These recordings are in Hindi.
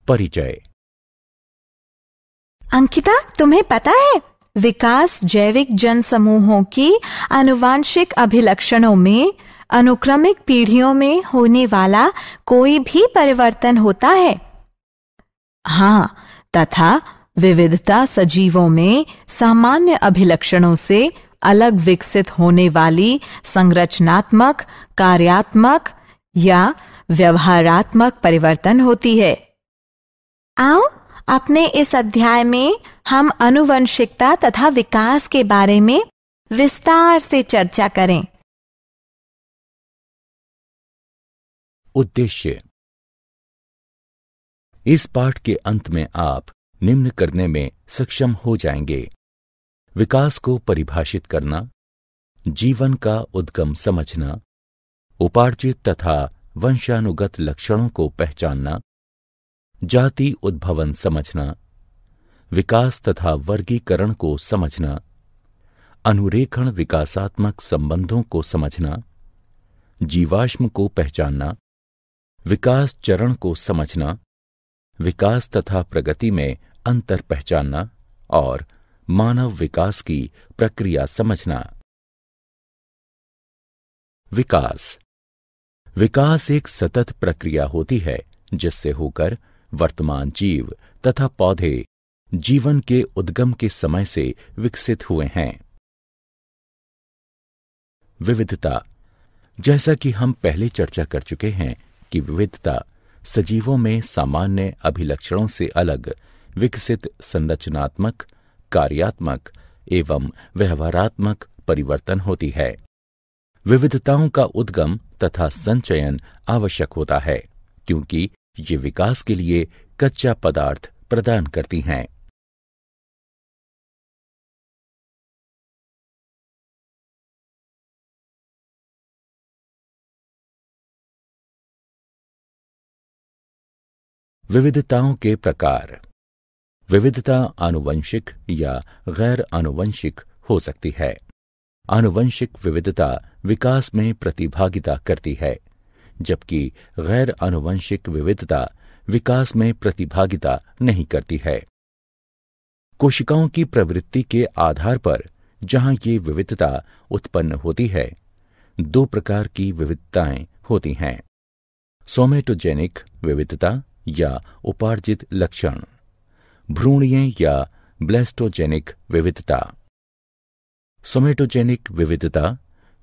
परिचय। अंकिता, तुम्हें पता है विकास जैविक जन समूहों की आनुवांशिक अभिलक्षणों में अनुक्रमिक पीढ़ियों में होने वाला कोई भी परिवर्तन होता है। हाँ, तथा विविधता सजीवों में सामान्य अभिलक्षणों से अलग विकसित होने वाली संरचनात्मक, कार्यात्मक या व्यवहारात्मक परिवर्तन होती है। आओ अपने इस अध्याय में हम आनुवंशिकता तथा विकास के बारे में विस्तार से चर्चा करें। उद्देश्य। इस पाठ के अंत में आप निम्न करने में सक्षम हो जाएंगे: विकास को परिभाषित करना, जीवन का उद्गम समझना, उपार्जित तथा वंशानुगत लक्षणों को पहचानना, जाति उद्भवन समझना, विकास तथा वर्गीकरण को समझना, अनुरेखण विकासात्मक संबंधों को समझना, जीवाश्म को पहचानना, विकास चरण को समझना, विकास तथा प्रगति में अंतर पहचानना और मानव विकास की प्रक्रिया समझना। विकास एक सतत प्रक्रिया होती है जिससे होकर वर्तमान जीव तथा पौधे जीवन के उद्गम के समय से विकसित हुए हैं। विविधता। जैसा कि हम पहले चर्चा कर चुके हैं कि विविधता सजीवों में सामान्य अभिलक्षणों से अलग विकसित संरचनात्मक, कार्यात्मक एवं व्यवहारात्मक परिवर्तन होती है। विविधताओं का उद्गम तथा संचयन आवश्यक होता है क्योंकि ये विकास के लिए कच्चा पदार्थ प्रदान करती हैं। विविधताओं के प्रकार। विविधता आनुवंशिक या गैर आनुवंशिक हो सकती है। आनुवंशिक विविधता विकास में प्रतिभागिता करती है, जबकि गैर आनुवंशिक विविधता विकास में प्रतिभागिता नहीं करती है। कोशिकाओं की प्रवृत्ति के आधार पर जहां ये विविधता उत्पन्न होती है, दो प्रकार की विविधताएं होती हैं: सोमेटोजेनिक विविधता या उपार्जित लक्षण, भ्रूणीय या ब्लेस्टोजेनिक विविधता। सोमेटोजेनिक विविधता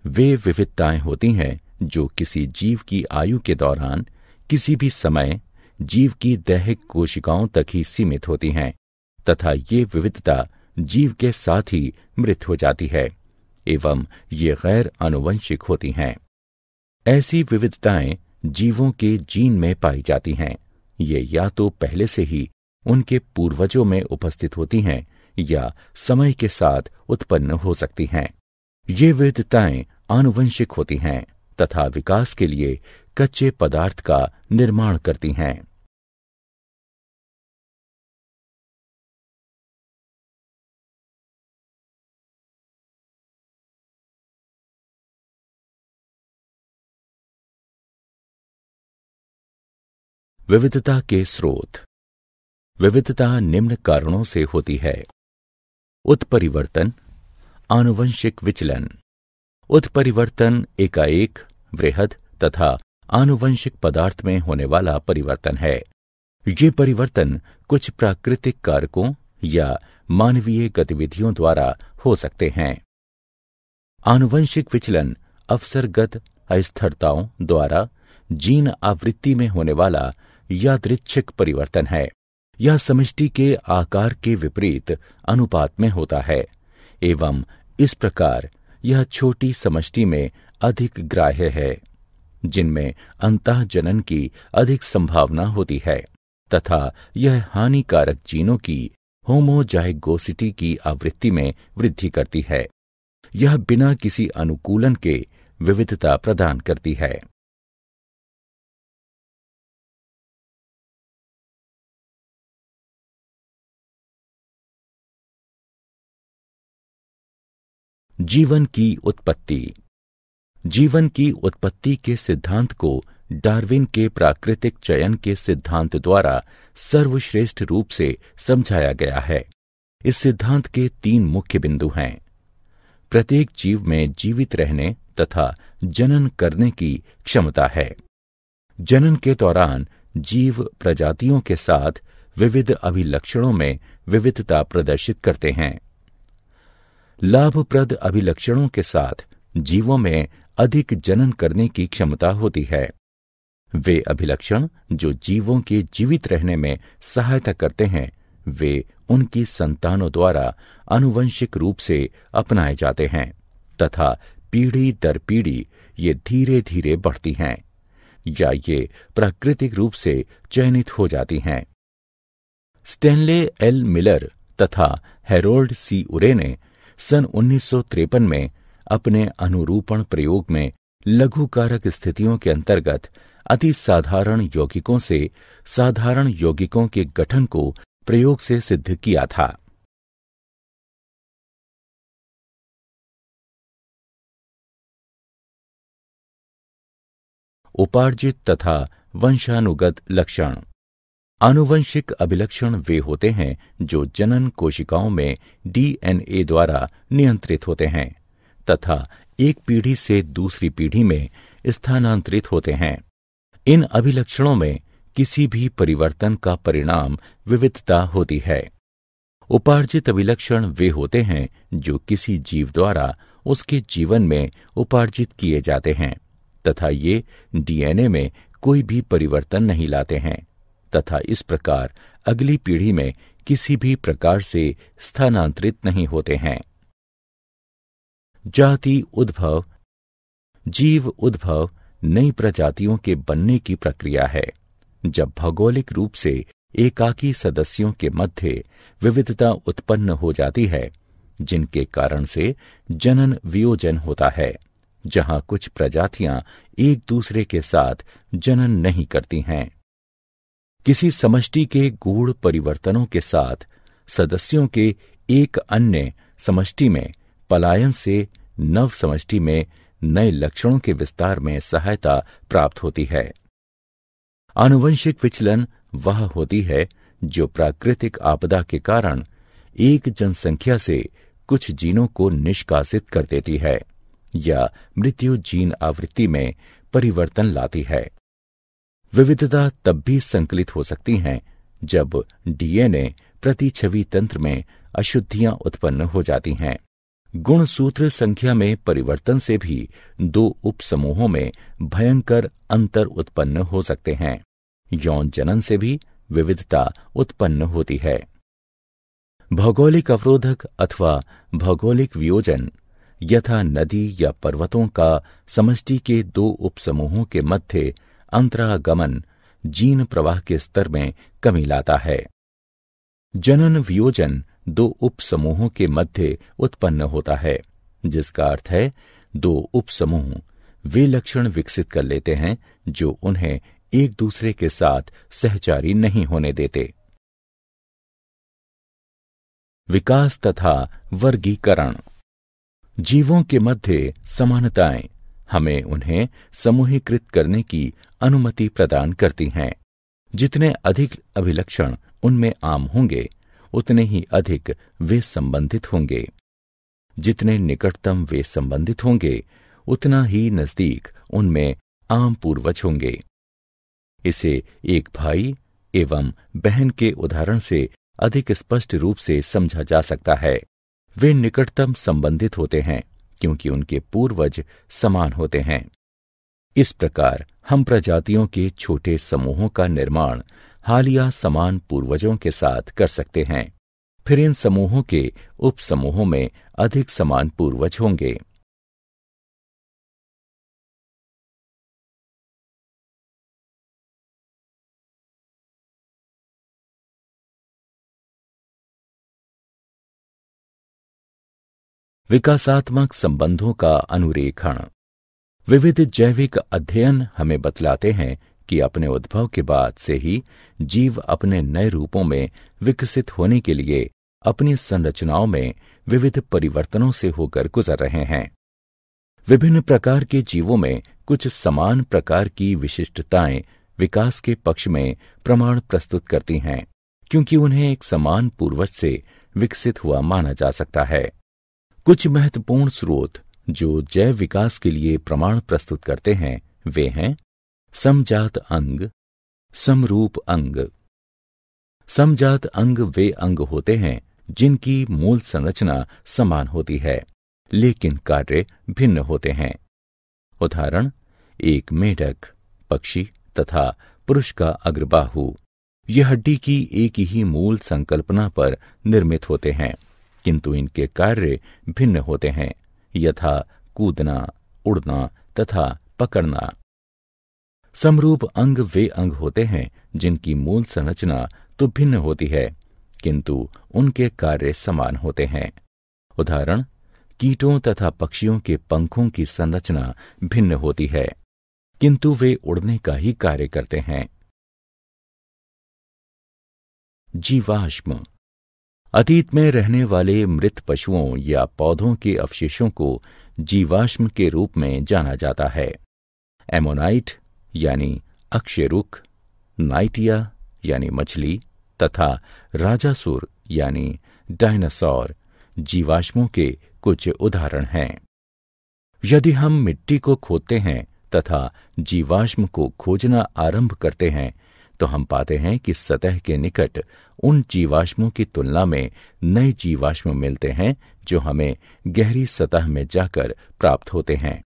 वे विविधताएं होती हैं जो किसी जीव की आयु के दौरान किसी भी समय जीव की दैहिक कोशिकाओं तक ही सीमित होती हैं तथा ये विविधता जीव के साथ ही मृत हो जाती है एवं ये गैर आनुवंशिक होती हैं। ऐसी विविधताएं जीवों के जीन में पाई जाती हैं। ये या तो पहले से ही उनके पूर्वजों में उपस्थित होती हैं या समय के साथ उत्पन्न हो सकती हैं। ये विविधताएं आनुवंशिक होती हैं तथा विकास के लिए कच्चे पदार्थ का निर्माण करती हैं। विविधता के स्रोत। विविधता निम्न कारणों से होती है: उत्परिवर्तन, आनुवंशिक विचलन। उत्परिवर्तन एकाएक, वृहद तथा आनुवंशिक पदार्थ में होने वाला परिवर्तन है। ये परिवर्तन कुछ प्राकृतिक कारकों या मानवीय गतिविधियों द्वारा हो सकते हैं। आनुवंशिक विचलन अवसरगत अस्थिरताओं द्वारा जीन आवृत्ति में होने वाला यादृच्छिक परिवर्तन है। यह समष्टि के आकार के विपरीत अनुपात में होता है एवं इस प्रकार यह छोटी समष्टि में अधिक ग्राह्य है, जिनमें अंतःजनन की अधिक संभावना होती है तथा यह हानिकारक जीनों की होमोजाइगोसिटी की आवृत्ति में वृद्धि करती है। यह बिना किसी अनुकूलन के विविधता प्रदान करती है। जीवन की उत्पत्ति। जीवन की उत्पत्ति के सिद्धांत को डार्विन के प्राकृतिक चयन के सिद्धांत द्वारा सर्वश्रेष्ठ रूप से समझाया गया है। इस सिद्धांत के 3 मुख्य बिंदु हैं। प्रत्येक जीव में जीवित रहने तथा जनन करने की क्षमता है। जनन के दौरान जीव प्रजातियों के साथ विविध अभिलक्षणों में विविधता प्रदर्शित करते हैं। लाभप्रद अभिलक्षणों के साथ जीवों में अधिक जनन करने की क्षमता होती है। वे अभिलक्षण जो जीवों के जीवित रहने में सहायता करते हैं, वे उनकी संतानों द्वारा आनुवंशिक रूप से अपनाए जाते हैं तथा पीढ़ी दर पीढ़ी ये धीरे धीरे बढ़ती हैं या ये प्राकृतिक रूप से चयनित हो जाती हैं। स्टैनले एल मिलर तथा हैरोल्ड सी उरे ने सन 1953 में अपने अनुरूपण प्रयोग में लघु कारक स्थितियों के अंतर्गत अति साधारण यौगिकों से साधारण यौगिकों के गठन को प्रयोग से सिद्ध किया था। उपार्जित तथा वंशानुगत लक्षण। आनुवंशिक अभिलक्षण वे होते हैं जो जनन कोशिकाओं में डीएनए द्वारा नियंत्रित होते हैं तथा एक पीढ़ी से दूसरी पीढ़ी में स्थानांतरित होते हैं। इन अभिलक्षणों में किसी भी परिवर्तन का परिणाम विविधता होती है। उपार्जित अभिलक्षण वे होते हैं जो किसी जीव द्वारा उसके जीवन में उपार्जित किए जाते हैं तथा ये डीएनए में कोई भी परिवर्तन नहीं लाते हैं तथा इस प्रकार अगली पीढ़ी में किसी भी प्रकार से स्थानांतरित नहीं होते हैं। जाति उद्भव। जीव उद्भव नई प्रजातियों के बनने की प्रक्रिया है। जब भौगोलिक रूप से एकाकी सदस्यों के मध्य विविधता उत्पन्न हो जाती है, जिनके कारण से जनन वियोजन होता है, जहां कुछ प्रजातियां एक दूसरे के साथ जनन नहीं करती हैं। किसी समष्टि के गूढ़ परिवर्तनों के साथ सदस्यों के एक अन्य समष्टि में पलायन से नव समष्टि में नए लक्षणों के विस्तार में सहायता प्राप्त होती है। आनुवंशिक विचलन वह होती है जो प्राकृतिक आपदा के कारण एक जनसंख्या से कुछ जीनों को निष्कासित कर देती है या मृत्यु जीन आवृत्ति में परिवर्तन लाती है। विविधता तब भी संकलित हो सकती हैं जब डीएनए प्रतिछवि तंत्र में अशुद्धियां उत्पन्न हो जाती हैं। गुणसूत्र संख्या में परिवर्तन से भी 2 उपसमूहों में भयंकर अंतर उत्पन्न हो सकते हैं। यौन जनन से भी विविधता उत्पन्न होती है। भौगोलिक अवरोधक अथवा भौगोलिक वियोजन यथा नदी या पर्वतों का समष्टि के 2 उपसमूहों के मध्य अंतरागमन जीन प्रवाह के स्तर में कमी लाता है। जनन वियोजन 2 उपसमूहों के मध्य उत्पन्न होता है, जिसका अर्थ है 2 उपसमूह वे लक्षण विकसित कर लेते हैं जो उन्हें एक दूसरे के साथ सहचारी नहीं होने देते। विकास तथा वर्गीकरण। जीवों के मध्य समानताएं हमें उन्हें समूहीकृत करने की अनुमति प्रदान करती हैं। जितने अधिक अभिलक्षण उनमें आम होंगे, उतने ही अधिक वे संबंधित होंगे। जितने निकटतम वे संबंधित होंगे, उतना ही नजदीक उनमें आम पूर्वज होंगे। इसे एक भाई एवं बहन के उदाहरण से अधिक स्पष्ट रूप से समझा जा सकता है। वे निकटतम संबंधित होते हैं क्योंकि उनके पूर्वज समान होते हैं। इस प्रकार हम प्रजातियों के छोटे समूहों का निर्माण हालिया समान पूर्वजों के साथ कर सकते हैं। फिर इन समूहों के उपसमूहों में अधिक समान पूर्वज होंगे। विकासात्मक संबंधों का अनुरेखण। विविध जैविक अध्ययन हमें बतलाते हैं कि अपने उद्भव के बाद से ही जीव अपने नए रूपों में विकसित होने के लिए अपनी संरचनाओं में विविध परिवर्तनों से होकर गुजर रहे हैं। विभिन्न प्रकार के जीवों में कुछ समान प्रकार की विशिष्टताएं विकास के पक्ष में प्रमाण प्रस्तुत करती हैं, क्योंकि उन्हें एक समान पूर्वज से विकसित हुआ माना जा सकता है। कुछ महत्वपूर्ण स्रोत जो जैव विकास के लिए प्रमाण प्रस्तुत करते हैं वे हैं समजात अंग, समरूप अंग। समजात अंग वे अंग होते हैं जिनकी मूल संरचना समान होती है लेकिन कार्य भिन्न होते हैं। उदाहरण, एक मेढक, पक्षी तथा पुरुष का अग्रबाहु ये हड्डी की एक ही मूल संकल्पना पर निर्मित होते हैं, किंतु इनके कार्य भिन्न होते हैं, यथा कूदना, उड़ना तथा पकड़ना। समरूप अंग वे अंग होते हैं जिनकी मूल संरचना तो भिन्न होती है किंतु उनके कार्य समान होते हैं। उदाहरण, कीटों तथा पक्षियों के पंखों की संरचना भिन्न होती है किंतु वे उड़ने का ही कार्य करते हैं। जीवाश्म अतीत में रहने वाले मृत पशुओं या पौधों के अवशेषों को जीवाश्म के रूप में जाना जाता है। एमोनाइट यानी अक्षय रुख, नाइटिया यानी मछली तथा राजासुर यानी डायनासोर जीवाश्मों के कुछ उदाहरण हैं। यदि हम मिट्टी को खोदते हैं तथा जीवाश्म को खोजना आरंभ करते हैं तो हम पाते हैं कि सतह के निकट उन जीवाश्मों की तुलना में नए जीवाश्म मिलते हैं जो हमें गहरी सतह में जाकर प्राप्त होते हैं।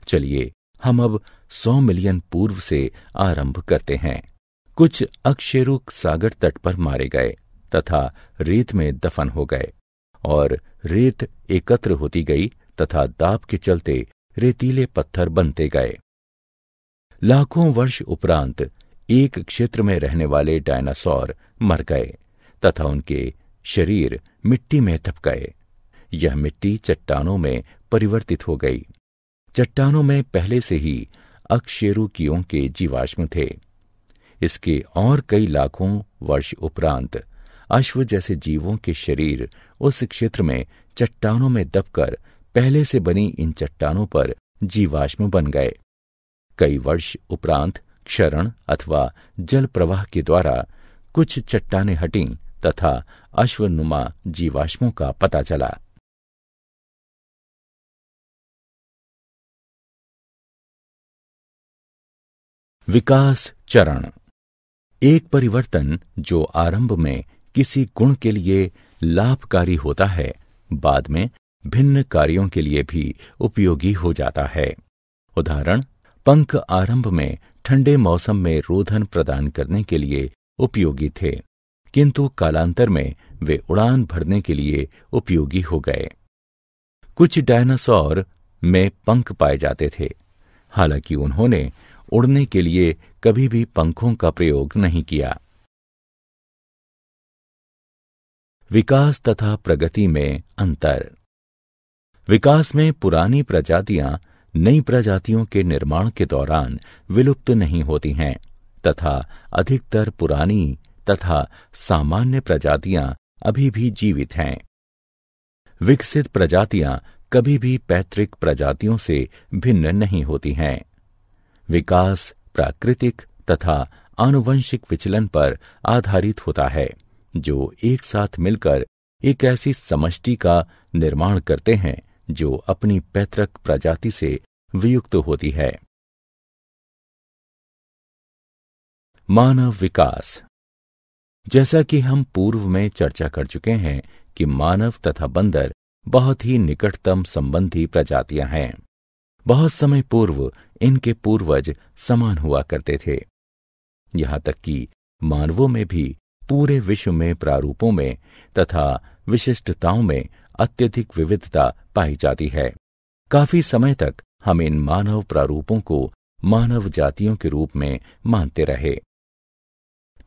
चलिए हम अब 100 मिलियन पूर्व से आरंभ करते हैं। कुछ अकशेरुक सागर तट पर मारे गए तथा रेत में दफन हो गए और रेत एकत्र होती गई तथा दाब के चलते रेतीले पत्थर बनते गए। लाखों वर्ष उपरांत एक क्षेत्र में रहने वाले डायनासोर मर गए तथा उनके शरीर मिट्टी में दब गए। यह मिट्टी चट्टानों में परिवर्तित हो गई। चट्टानों में पहले से ही अकशेरुकियों के जीवाश्म थे। इसके और कई लाखों वर्ष उपरांत अश्व जैसे जीवों के शरीर उस क्षेत्र में चट्टानों में दबकर पहले से बनी इन चट्टानों पर जीवाश्म बन गए। कई वर्ष उपरांत क्षरण अथवा जल प्रवाह के द्वारा कुछ चट्टानें हटीं तथा अश्वनुमा जीवाश्मों का पता चला। विकास चरण एक परिवर्तन जो आरंभ में किसी गुण के लिए लाभकारी होता है, बाद में भिन्न कार्यों के लिए भी उपयोगी हो जाता है। उदाहरण, पंख आरंभ में ठंडे मौसम में रोधन प्रदान करने के लिए उपयोगी थे, किंतु कालांतर में वे उड़ान भरने के लिए उपयोगी हो गए। कुछ डायनासोर में पंख पाए जाते थे, हालांकि उन्होंने उड़ने के लिए कभी भी पंखों का प्रयोग नहीं किया। विकास तथा प्रगति में अंतर। विकास में पुरानी प्रजातियां नई प्रजातियों के निर्माण के दौरान विलुप्त नहीं होती हैं तथा अधिकतर पुरानी तथा सामान्य प्रजातियां अभी भी जीवित हैं। विकसित प्रजातियां कभी भी पैतृक प्रजातियों से भिन्न नहीं होती हैं। विकास प्राकृतिक तथा आनुवंशिक विचलन पर आधारित होता है जो एक साथ मिलकर एक ऐसी समष्टि का निर्माण करते हैं जो अपनी पैतृक प्रजाति से वियुक्त होती है। मानव विकास। जैसा कि हम पूर्व में चर्चा कर चुके हैं कि मानव तथा बंदर बहुत ही निकटतम संबंधी प्रजातियां हैं। बहुत समय पूर्व इनके पूर्वज समान हुआ करते थे। यहां तक कि मानवों में भी पूरे विश्व में प्रारूपों में तथा विशिष्टताओं में अत्यधिक विविधता पाई जाती है। काफी समय तक हम इन मानव प्रारूपों को मानव जातियों के रूप में मानते रहे।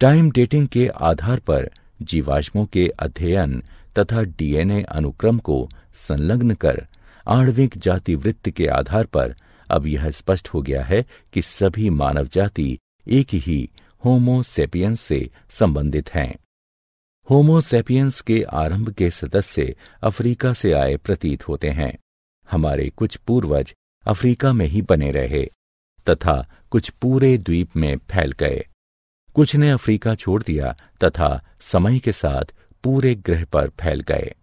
टाइम डेटिंग के आधार पर जीवाश्मों के अध्ययन तथा डीएनए अनुक्रम को संलग्न कर आणविक जाति वृत्त के आधार पर अब यह स्पष्ट हो गया है कि सभी मानव जाति एक ही होमो सेपियंस से संबंधित हैं। होमो सेपियंस के आरंभ के सदस्य अफ्रीका से आए प्रतीत होते हैं। हमारे कुछ पूर्वज अफ्रीका में ही बने रहे तथा कुछ पूरे द्वीप में फैल गए। कुछ ने अफ्रीका छोड़ दिया तथा समय के साथ पूरे ग्रह पर फैल गए।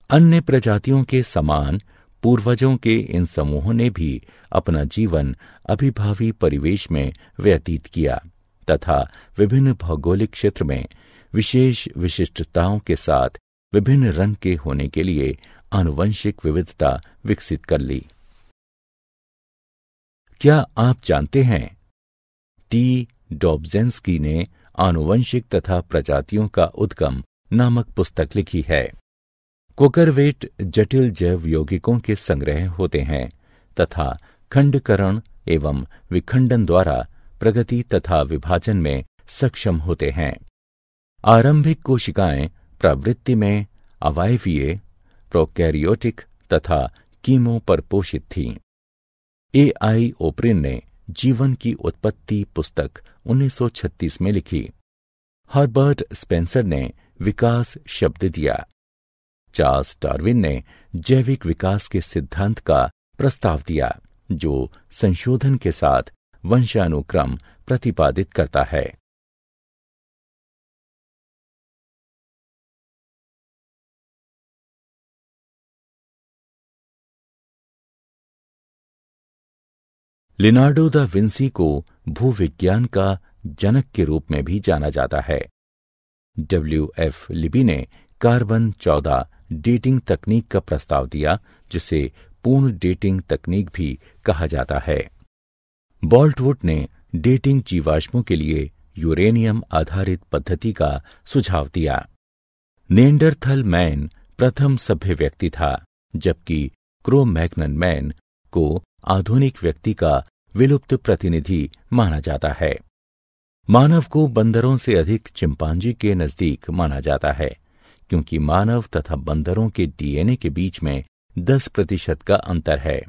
अन्य प्रजातियों के समान पूर्वजों के इन समूहों ने भी अपना जीवन अभिभावी परिवेश में व्यतीत किया तथा विभिन्न भौगोलिक क्षेत्र में विशेष विशिष्टताओं के साथ विभिन्न रंग के होने के लिए आनुवंशिक विविधता विकसित कर ली। क्या आप जानते हैं, टी डॉब्जेंस्की ने आनुवंशिक तथा प्रजातियों का उद्गम नामक पुस्तक लिखी है। कोकरवेट जटिल जैव यौगिकों के संग्रह होते हैं तथा खंडकरण एवं विखंडन द्वारा प्रगति तथा विभाजन में सक्षम होते हैं। आरंभिक कोशिकाएं प्रवृत्ति में अवायवीय, प्रोकैरियोटिक तथा कीमो पर पोषित थीं। ए.आई. ओप्रिन ने जीवन की उत्पत्ति पुस्तक 1936 में लिखी। हर्बर्ट स्पेंसर ने विकास शब्द दिया। चार्ल्स डार्विन ने जैविक विकास के सिद्धांत का प्रस्ताव दिया, जो संशोधन के साथ वंशानुक्रम प्रतिपादित करता है। लिनार्डो दा विंसी को भूविज्ञान का जनक के रूप में भी जाना जाता है। W.F. लिबी ने कार्बन 14 डेटिंग तकनीक का प्रस्ताव दिया, जिसे पूर्ण डेटिंग तकनीक भी कहा जाता है। बोल्टवुड ने डेटिंग जीवाश्मों के लिए यूरेनियम आधारित पद्धति का सुझाव दिया। नेंडरथल मैन प्रथम सभ्य व्यक्ति था, जबकि क्रो-मैग्नन मैन को आधुनिक व्यक्ति का विलुप्त प्रतिनिधि माना जाता है। मानव को बंदरों से अधिक चिंपांजी के नजदीक माना जाता है, क्योंकि मानव तथा बंदरों के डीएनए के बीच में 10% का अंतर है।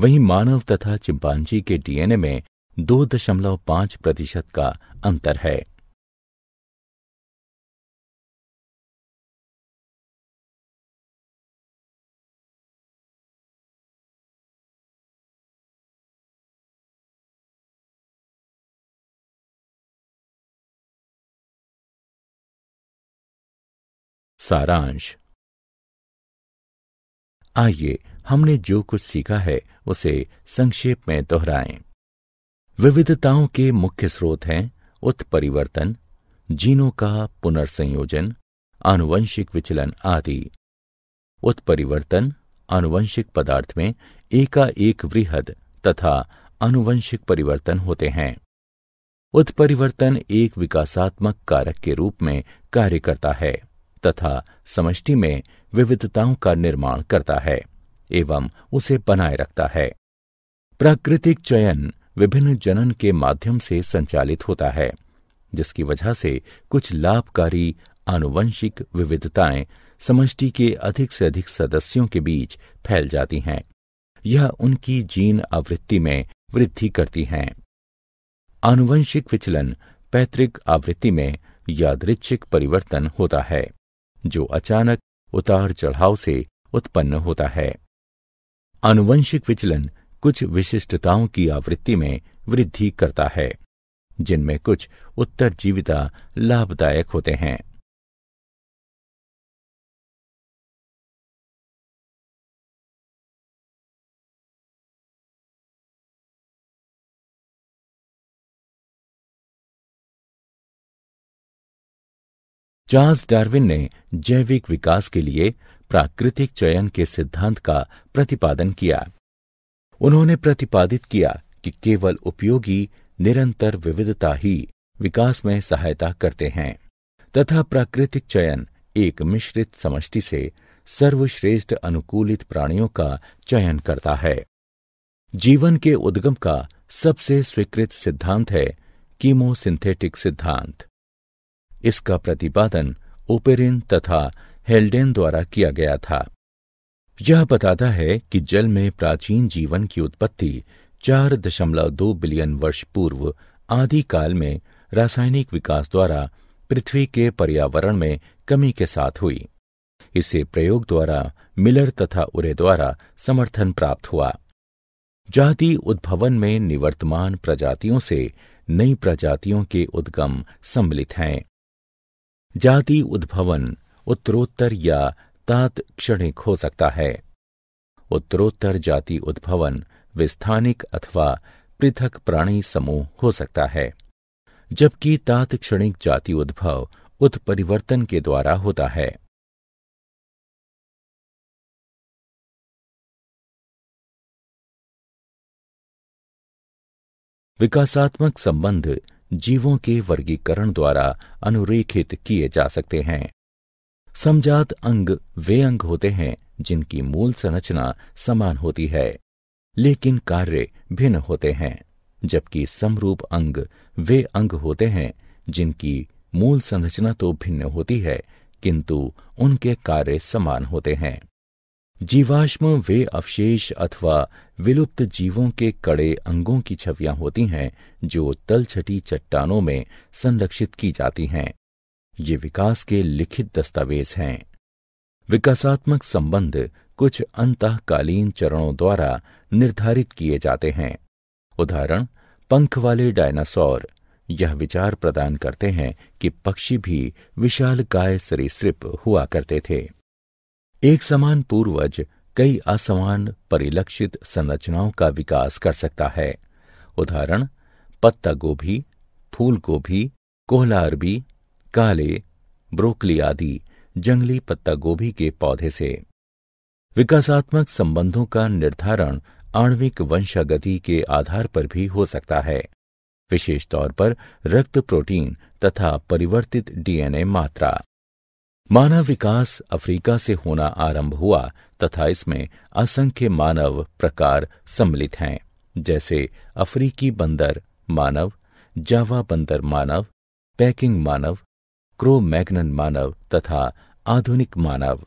वहीं मानव तथा चिंपांजी के डीएनए में 2.5% का अंतर है। सारांश। आइए हमने जो कुछ सीखा है उसे संक्षेप में दोहराएं। विविधताओं के मुख्य स्रोत हैं उत्परिवर्तन, जीनों का पुनर्संयोजन, आनुवंशिक विचलन आदि। उत्परिवर्तन आनुवंशिक पदार्थ में एकाएक वृहद तथा आनुवंशिक परिवर्तन होते हैं। उत्परिवर्तन एक विकासात्मक कारक के रूप में कार्य करता है तथा समष्टि में विविधताओं का निर्माण करता है एवं उसे बनाए रखता है। प्राकृतिक चयन विभिन्न जनन के माध्यम से संचालित होता है, जिसकी वजह से कुछ लाभकारी आनुवंशिक विविधताएं समष्टि के अधिक से अधिक सदस्यों के बीच फैल जाती हैं। यह उनकी जीन आवृत्ति में वृद्धि करती हैं। आनुवंशिक विचलन पैतृक आवृत्ति में यादृच्छिक परिवर्तन होता है, जो अचानक उतार चढ़ाव से उत्पन्न होता है। आनुवंशिक विचलन कुछ विशिष्टताओं की आवृत्ति में वृद्धि करता है, जिनमें कुछ उत्तरजीविता लाभदायक होते हैं। चार्ल्स डार्विन ने जैविक विकास के लिए प्राकृतिक चयन के सिद्धांत का प्रतिपादन किया। उन्होंने प्रतिपादित किया कि केवल उपयोगी निरंतर विविधता ही विकास में सहायता करते हैं तथा प्राकृतिक चयन एक मिश्रित समष्टि से सर्वश्रेष्ठ अनुकूलित प्राणियों का चयन करता है। जीवन के उद्गम का सबसे स्वीकृत सिद्धांत है कीमोसिंथेटिक सिद्धांत। इसका प्रतिपादन ओपेरिन तथा हेल्डेन द्वारा किया गया था। यह बताता है कि जल में प्राचीन जीवन की उत्पत्ति 4.2 बिलियन वर्ष पूर्व आदि काल में रासायनिक विकास द्वारा पृथ्वी के पर्यावरण में कमी के साथ हुई। इसे प्रयोग द्वारा मिलर तथा उरे द्वारा समर्थन प्राप्त हुआ। जाति उद्भवन में निवर्तमान प्रजातियों से नई प्रजातियों के उद्गम सम्मिलित हैं। जाति उद्भवन उत्तरोत्तर या तात्क्षणिक हो सकता है। उत्तरोत्तर जाति उद्भवन विस्थानिक अथवा पृथक प्राणी समूह हो सकता है, जबकि तात्क्षणिक जाति उद्भव उत्परिवर्तन के द्वारा होता है। विकासात्मक संबंध जीवों के वर्गीकरण द्वारा अनुरेखित किए जा सकते हैं। समजात अंग वे अंग होते हैं जिनकी मूल संरचना समान होती है लेकिन कार्य भिन्न होते हैं, जबकि समरूप अंग वे अंग होते हैं जिनकी मूल संरचना तो भिन्न होती है किंतु उनके कार्य समान होते हैं। जीवाश्म वे अवशेष अथवा विलुप्त जीवों के कड़े अंगों की छवियां होती हैं जो तलछटी चट्टानों में संरक्षित की जाती हैं। ये विकास के लिखित दस्तावेज हैं। विकासात्मक संबंध कुछ अंतःकालीन चरणों द्वारा निर्धारित किए जाते हैं। उदाहरण, पंख वाले डायनासोर यह विचार प्रदान करते हैं कि पक्षी भी विशालकाय सरीसृप हुआ करते थे। एक समान पूर्वज कई असमान परिलक्षित संरचनाओं का विकास कर सकता है। उदाहरण, पत्ता गोभी, फूल गोभी, कोहला अरबी, काले, ब्रोकली आदि जंगली पत्ता गोभी के पौधे से। विकासात्मक संबंधों का निर्धारण आणविक वंशागति के आधार पर भी हो सकता है, विशेष तौर पर रक्त प्रोटीन तथा परिवर्तित डीएनए मात्रा। मानव विकास अफ्रीका से होना आरंभ हुआ तथा इसमें असंख्य मानव प्रकार सम्मिलित हैं, जैसे अफ्रीकी बंदर मानव, जावा बंदर मानव, पैकिंग मानव, क्रो मैग्नन मानव तथा आधुनिक मानव।